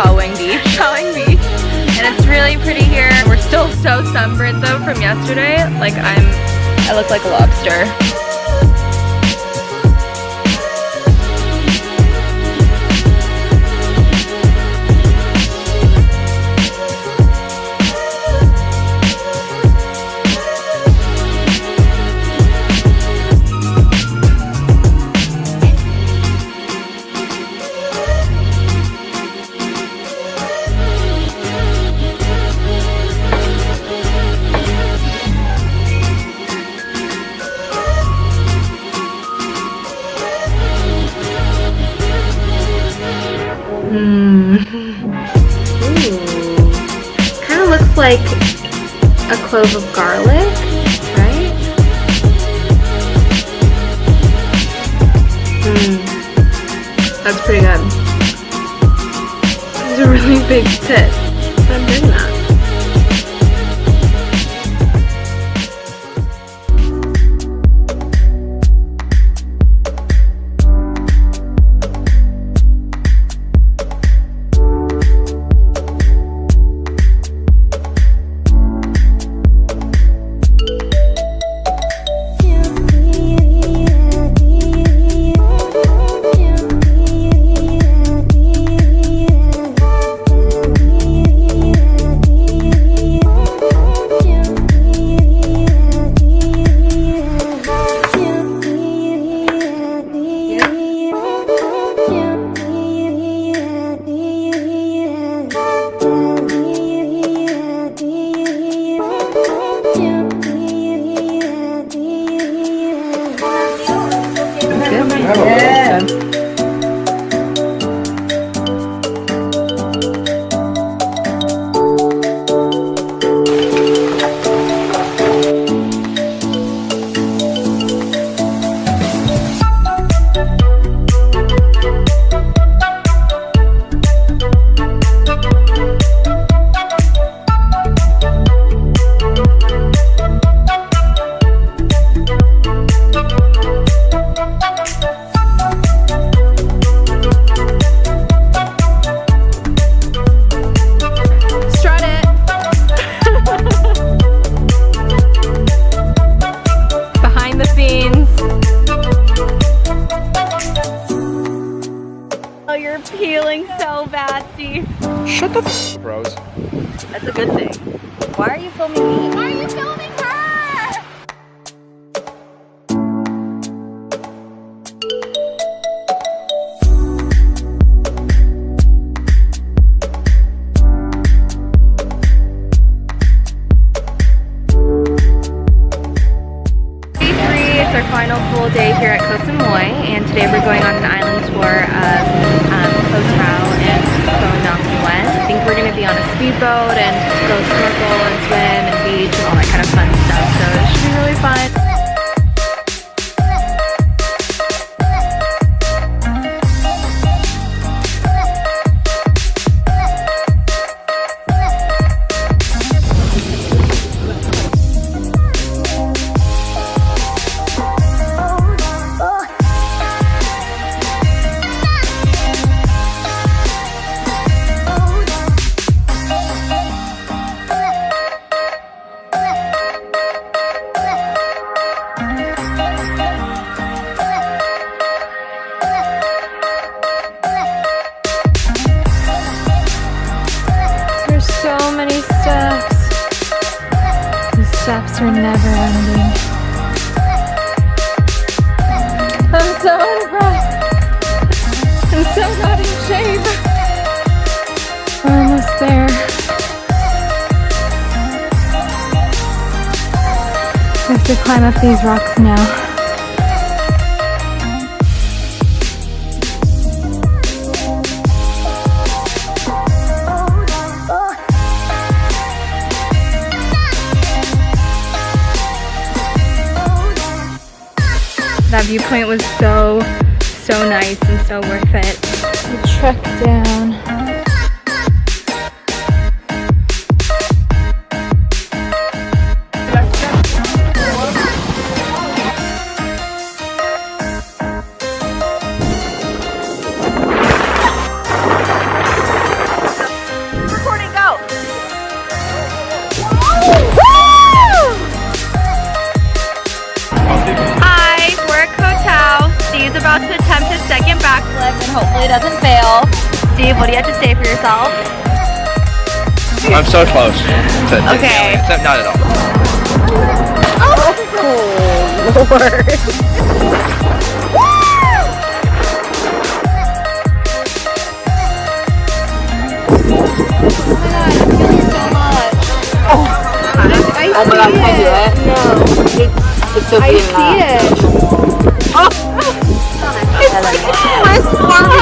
Chaweng Beach. Chaweng Beach. And it's really pretty here. We're still so sunburned though from yesterday. Like I look like a lobster. Kind of looks like a clove of garlic, right? That's pretty good. These are really big tits. I'm doing that. Peeling so bad, Steve. Shut the f bros. That's a good thing. Why are you filming me? Why are you filming her? It's our final full day here at Koh Samui, and today we're going on an island tour of Koh Tao and Yuan. I think we're going to be on a speedboat and go snorkel and swim and beach and all that kind of fun stuff, so it should be really fun. So many steps. The steps are never ending. I'm so out of breath. I'm so not in shape. We're almost there. We have to climb up these rocks now. That viewpoint was so nice and so worth it. The trek down. doesn't fail. Steve, what do you have to say for yourself? I'm so close to Okay. except not at all. Oh, Lord. Oh my god, can I do it? No. It's Sophia. I see it. Oh! It's like a twist for me!